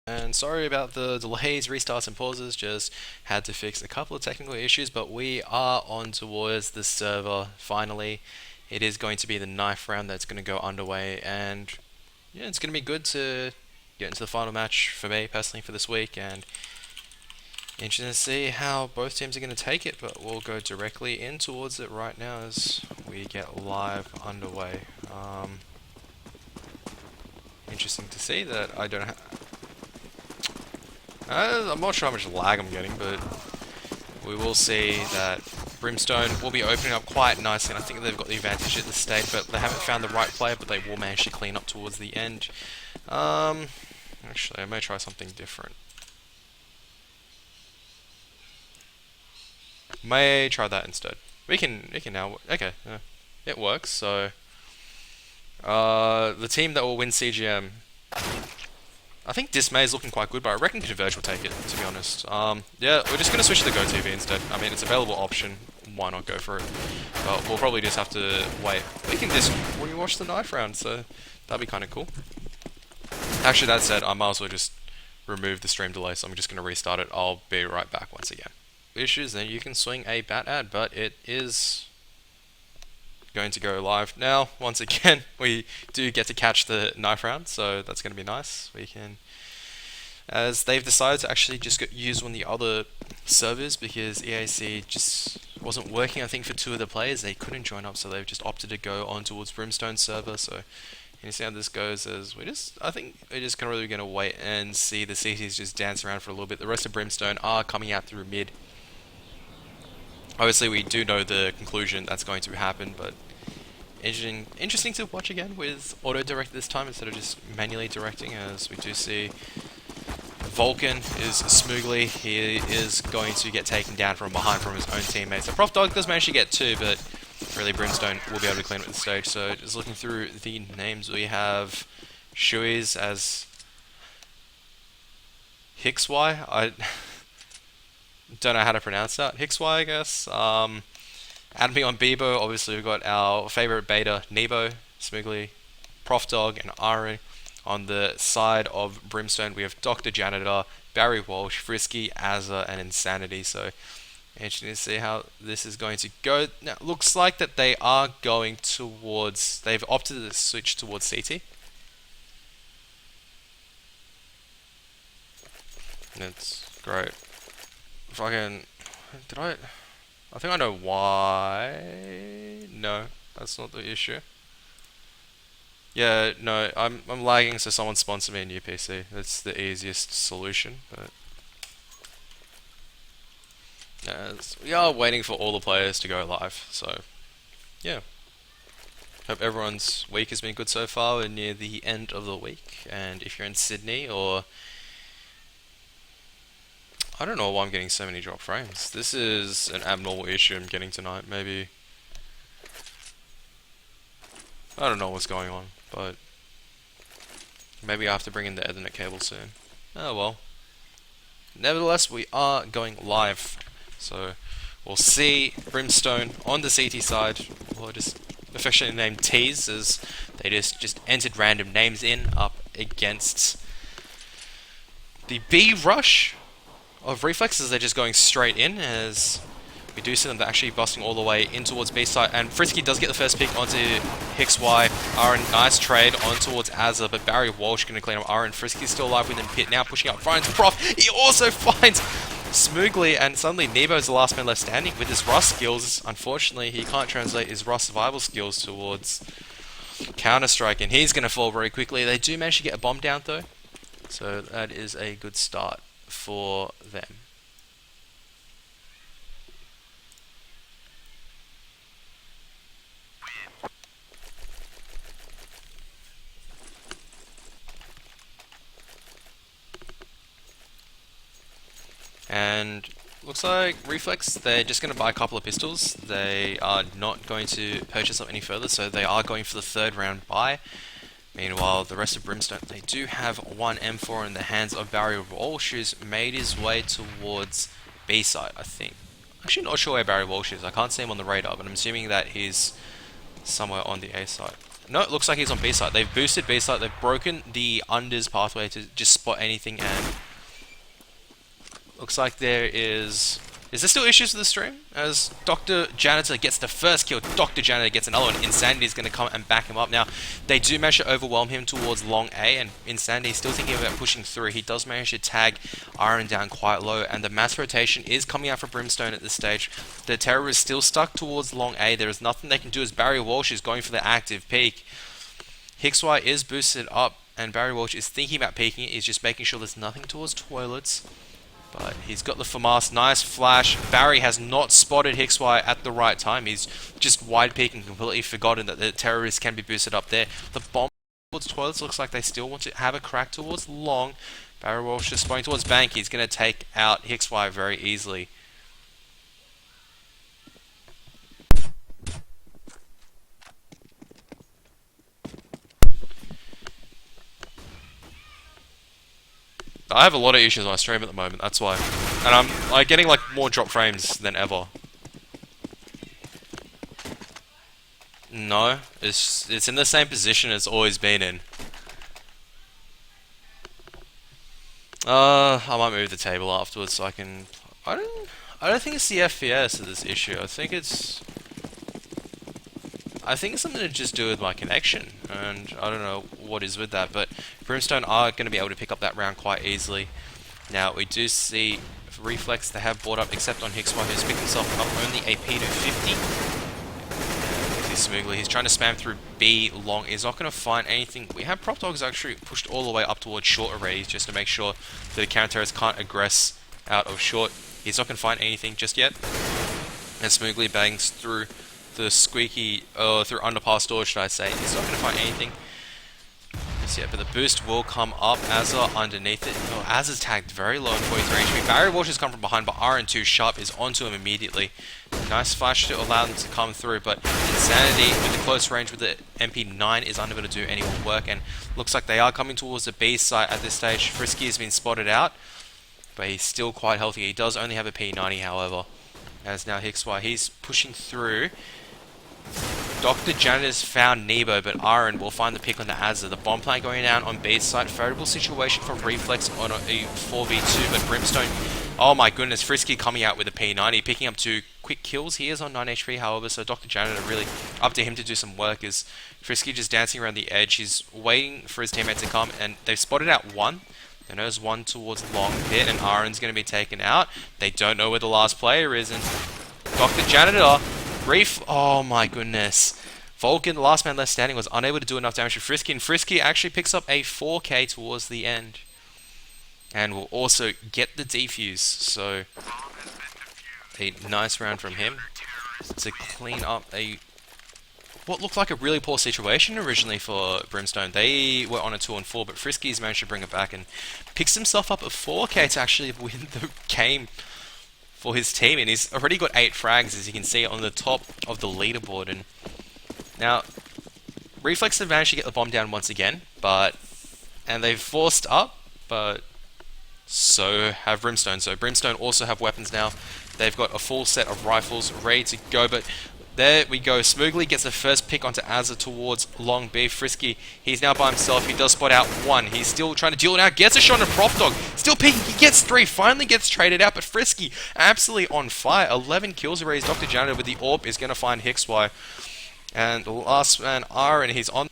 And sorry about the delays, restarts, and pauses, just had to fix a couple of technical issues, but we are on towards the server finally. It is going to be the knife round that's going to go underway, and yeah, it's going to be good to get into the final match for me personally for this week, and interesting to see how both teams are going to take it, but we'll go directly in towards it right now as we get live underway. Interesting to see that I don't have. I'm not sure how much lag I'm getting, but we will see that Brimstone will be opening up quite nicely, and I think they've got the advantage at this stage, but they haven't found the right player, but they will manage to clean up towards the end. Actually, I may try something different. May try that instead. We can now, okay, yeah, it works, so, the team that will win CGM, I think Dismay is looking quite good, but I reckon Converge will take it, to be honest. Yeah, we're just going to switch to the GoTV instead. I mean, it's an available option. Why not go for it? But we'll probably just have to wait. We can just rewatch the knife round, so that'd be kind of cool. Actually, that said, I might as well just remove the stream delay, so I'm just going to restart it. I'll be right back once again. Issues, then you can swing a bat ad, but it is going to go live now. Once again, we do get to catch the knife round, so that's going to be nice. We can, as they've decided to actually just use one of the other servers because EAC just wasn't working. I think for two of the players they couldn't join up, so they've just opted to go on towards Brimstone server. So you see how this goes. As I think we're just kind of really going to wait and see the CTs just dance around for a little bit. The rest of Brimstone are coming out through mid. Obviously, we do know the conclusion that's going to happen, but interesting to watch again with auto-direct this time instead of just manually directing, as we do see Vulcan is smoothly. He is going to get taken down from behind from his own teammates. So Prof Dog does manage to get two, but really Brimstone will be able to clean up the stage. So just looking through the names, we have Shui's as Hixy. I don't know how to pronounce that. Hixy, I guess. Admi on Bebo, obviously we've got our favourite beta, Nebo, Smoothly, Prof Dog, and Ari. On the side of Brimstone, we have Dr. Janitor, Barry Walsh, Frisky, Azza, and Insanity. So, interesting to see how this is going to go. Now, it looks like that they are going towards, they've opted to switch towards CT. That's great. If I can, I think I know why. No, that's not the issue. Yeah, no, I'm lagging, so someone sponsor me a new PC. That's the easiest solution, but we are waiting for all the players to go live, so yeah. Hope everyone's week has been good so far. We're near the end of the week, and if you're in Sydney or I don't know why I'm getting so many drop frames. This is an abnormal issue I'm getting tonight. Maybe I don't know what's going on, but maybe I have to bring in the Ethernet cable soon. Oh well. Nevertheless, we are going live, so we'll see Brimstone on the CT side. We'll just affectionately named T's, as they just entered random names in up against the B rush of Reflexes. They're just going straight in, as we do see them actually busting all the way in towards B side, and Frisky does get the first pick onto Hixy. Aaron, nice trade on towards Azza, but Barry Walsh going to clean up Aaron. Frisky's still alive within pit, now pushing up, finds Prof. He also finds Smoothly, and suddenly Nebo's the last man left standing with his Rust skills. Unfortunately, he can't translate his Rust survival skills towards Counter-Strike, and he's going to fall very quickly. They do manage to get a bomb down though, so that is a good start for them. And looks like Reflex, they're just going to buy a couple of pistols. They are not going to purchase them any further, so they are going for the third round buy. Meanwhile, the rest of Brimstone, they do have one M4 in the hands of Barry Walsh, who's made his way towards B side, I think. Actually not sure where Barry Walsh is. I can't see him on the radar, but I'm assuming that he's somewhere on the A side. No, it looks like he's on B side. They've boosted B side. They've broken the unders pathway to just spot anything, and looks like there is... Is there still issues with the stream? As Dr. Janitor gets the first kill, Dr. Janitor gets another one. Insanity is going to come and back him up. Now, they do manage to overwhelm him towards long A, and Insanity is still thinking about pushing through. He does manage to tag Iron down quite low, and the mass rotation is coming out for Brimstone at this stage. The Terror is still stuck towards long A. There is nothing they can do as Barry Walsh is going for the active peak. Hixy is boosted up, and Barry Walsh is thinking about peeking it. He's just making sure there's nothing towards toilets. But he's got the FAMAS, nice flash. Barry has not spotted Hixy at the right time. He's just wide peeking, completely forgotten that the terrorists can be boosted up there. The bomb towards toilets looks like they still want to have a crack towards long. Barry Walsh just spotting towards bank. He's going to take out Hixy very easily. I have a lot of issues on my stream at the moment, that's why. And I'm like getting like more drop frames than ever. No, it's in the same position it's always been in. I might move the table afterwards so I can... I don't think it's the FPS of this issue. I think it's something to just do with my connection, and I don't know what is with that, but Brimstone are going to be able to pick up that round quite easily. Now, we do see Reflex they have brought up, except on Hixy, who's picked himself up only a P to 50. Smoothly. He's trying to spam through B long. He's not going to find anything. We have Prop Dogs actually pushed all the way up towards short arrays just to make sure that the counter-terrorists can't aggress out of short. He's not going to find anything just yet. And Smoothly bangs through the squeaky, through underpass door, should I say. He's not going to find anything just yet, but the boost will come up. Azza underneath it. Oh, Azza's tagged very low in 43 HP. Barry Walsh has come from behind, but RN2 Sharp is onto him immediately. Nice flash to allow them to come through, but Insanity with the close range with the MP9 is unable to do any more work, and looks like they are coming towards the B site at this stage. Frisky has been spotted out, but he's still quite healthy. He does only have a P90, however. As now Hixy, he's pushing through. Dr. Janitor's found Nebo, but Aaron will find the pick on the Azza. The bomb plant going down on B site. Favorable situation for Reflex on a 4v2, but Brimstone... Oh my goodness, Frisky coming out with a P90, picking up 2 quick kills. He is on 9 HP, however, so Dr. Janitor really up to him to do some work. Is Frisky just dancing around the edge. He's waiting for his teammate to come, and they've spotted out one. They know there's one towards long pit, and Aaron's going to be taken out. They don't know where the last player is, and Dr. Janitor... Oh my goodness. Vulcan, the last man left standing, was unable to do enough damage to Frisky, and Frisky actually picks up a 4k towards the end. And will also get the defuse, so a nice round from him to clean up what looked like a really poor situation originally for Brimstone. They were on a 2-4, but Frisky's managed to bring it back and picks himself up a 4k to actually win the game for his team, and he's already got 8 frags, as you can see on the top of the leaderboard. And now Reflex have managed to get the bomb down once again, and they've forced up, but so have Brimstone. So Brimstone also have weapons now. They've got a full set of rifles ready to go, but there we go. Smoothly gets the first pick onto Azza towards long B. Frisky, he's now by himself. He does spot out one. He's still trying to deal it out. Gets a shot on Prop Dog. Still peeking. He gets 3. Finally gets traded out, but Frisky absolutely on fire. 11 kills already. Dr. Janitor with the AWP is going to find Hixy. And the last man, Aaron, he's on.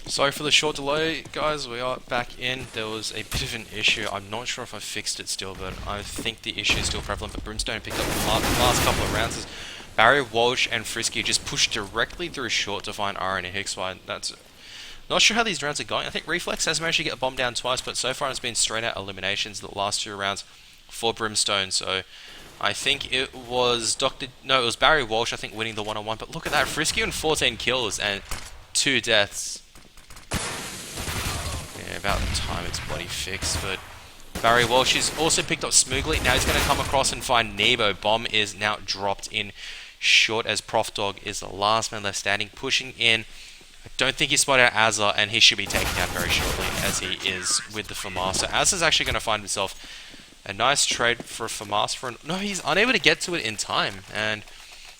Sorry for the short delay, guys. We are back in. There was a bit of an issue. I'm not sure if I fixed it still, but I think the issue is still prevalent. But Brimstone picked up the last couple of rounds as Barry Walsh and Frisky just pushed directly through short to find Aaron and Hixy. That's Not sure how these rounds are going. I think Reflex has managed to get a bomb down twice, but so far it's been straight out eliminations the last 2 rounds for Brimstone. So I think it was it was Barry Walsh, I think, winning the one-on-one. But look at that, Frisky and 14 kills and 2 deaths. Yeah, about the time it's bloody fixed, but Barry Walsh has also picked up Smoogly. Now he's going to come across and find Nebo. Bomb is now dropped in short as Prof Dog is the last man left standing, pushing in. I don't think he spotted out Azza, and he should be taken down very shortly as he is with the FAMAS. So Azza's actually going to find himself a nice trade for FAMAS. No, he's unable to get to it in time, and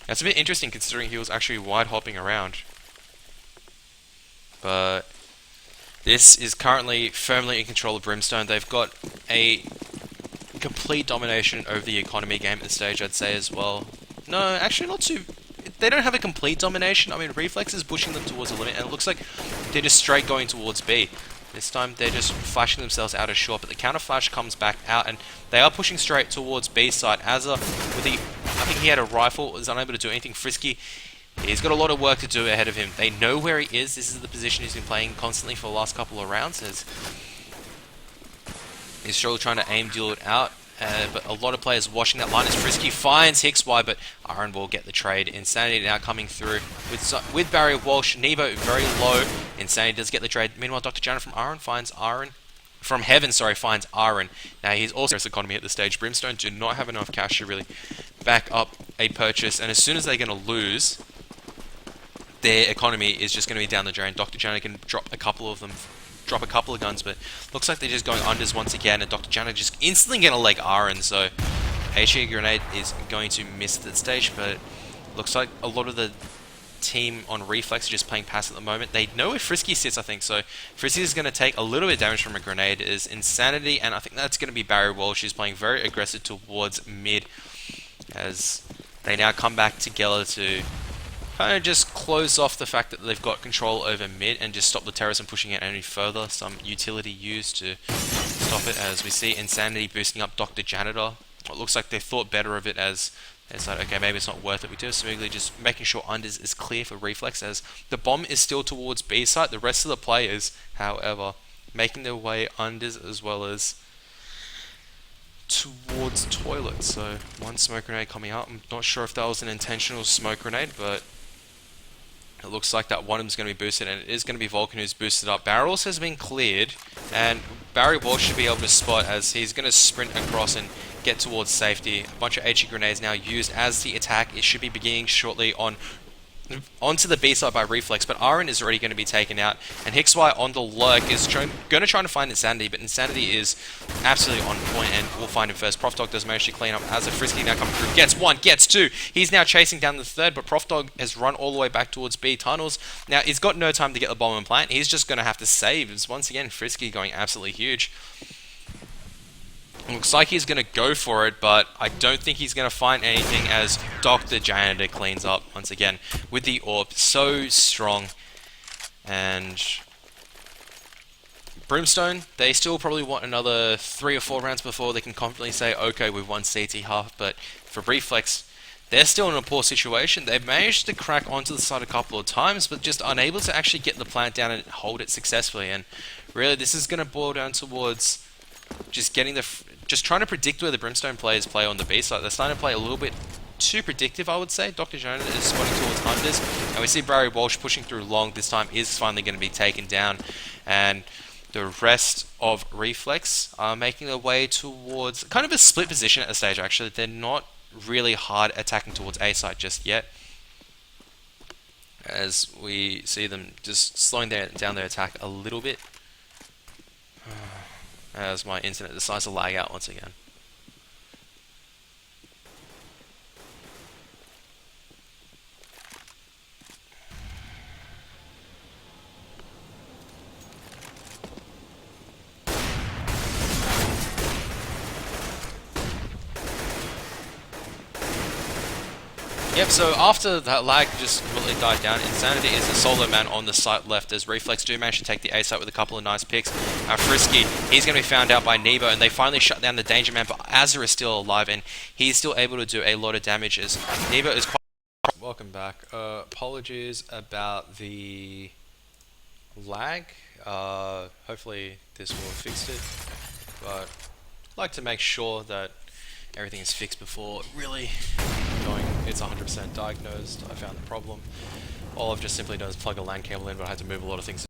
that's a bit interesting considering he was actually wide hopping around. But this is currently firmly in control of Brimstone. They've got a complete domination over the economy game at this stage, I'd say, as well. No, actually not too... They don't have a complete domination. I mean, Reflex is pushing them towards the limit, and it looks like they're just straight going towards B. This time, they're just flashing themselves out of short, but the counter flash comes back out, and they are pushing straight towards B side. Azza, with the... I think he had a rifle, was unable to do anything. Frisky, he's got a lot of work to do ahead of him. They know where he is. This is the position he's been playing constantly for the last couple of rounds, as he's still trying to aim deal it out. But a lot of players watching that line as Frisky finds Hixby, but Aaron will get the trade. Insanity now coming through with Barry Walsh. Nebo very low. Insanity does get the trade. Meanwhile, Dr. Janet from Aaron finds Aaron. From Heaven, sorry, finds Aaron. Now he's also economy at this stage. Brimstone do not have enough cash to really back up a purchase, and as soon as they're going to lose, their economy is just going to be down the drain. Dr. Janet can drop a couple of guns, but looks like they're just going unders once again, and Dr. Janet just instantly going to leg Aaron, so HE Grenade is going to miss at that stage, but looks like a lot of the team on Reflex are just playing pass at the moment. They know where Frisky sits, I think, so Frisky is going to take a little bit of damage from a grenade. It is Insanity, and I think that's going to be Barry Walsh, who's playing very aggressive towards mid, as they now come back together to kind of just close off the fact that they've got control over mid and just stop the terrorists from pushing it any further. Some utility used to stop it, as we see Insanity boosting up Dr. Janitor. It looks like they thought better of it, as it's like, okay, maybe it's not worth it. We do have Smoothly just making sure unders is clear for Reflex, as the bomb is still towards B site. The rest of the players, however, making their way unders as well as towards toilet. So one smoke grenade coming out. I'm not sure if that was an intentional smoke grenade, but it looks like that one is going to be boosted, and it is going to be Vulcan who's boosted up. Barrels has been cleared, and Barry Walsh should be able to spot as he's going to sprint across and get towards safety. A bunch of HE grenades now used as the attack. It should be beginning shortly onto the B side by Reflex, but Aaron is already going to be taken out, and Hixby on the lurk is going to try to find Insanity, but Insanity is absolutely on point, and we'll find him first. Prof Dog does manage to clean up as a Frisky now coming through. Gets one, gets two. He's now chasing down the third, but Prof Dog has run all the way back towards B tunnels. Now, he's got no time to get the bomb and plant. He's just going to have to save. It's once again Frisky going absolutely huge. Looks like he's going to go for it, but I don't think he's going to find anything, as Dr. Janitor cleans up once again with the orb. So strong. And Brimstone, they still probably want another 3 or 4 rounds before they can confidently say, okay, we've won CT half. But for Reflex, they're still in a poor situation. They've managed to crack onto the side a couple of times, but just unable to actually get the plant down and hold it successfully. And really, this is going to boil down towards just trying to predict where the Brimstone players play on the B side. They're starting to play a little bit too predictive, I would say. Dr. Jonah is spotting towards unders, and we see Barry Walsh pushing through long. This time is finally going to be taken down, and the rest of Reflex are making their way towards kind of a split position at the stage, actually. They're not really hard attacking towards A side just yet, as we see them just slowing down their attack a little bit. As my internet decides to lag out once again. Yep, so after that lag just completely died down, Insanity is a solo man on the site left, as Reflex do manage to take the A site with a couple of nice picks. Frisky, he's going to be found out by Nebo, and they finally shut down the Danger Man, but Azza is still alive, and he's still able to do a lot of damage, as Nebo is quite... Welcome back. Apologies about the lag. Hopefully this will have fixed it, but I'd like to make sure that everything is fixed before really going. It's 100% diagnosed. I found the problem. All I've just simply done is plug a LAN cable in, but I had to move a lot of things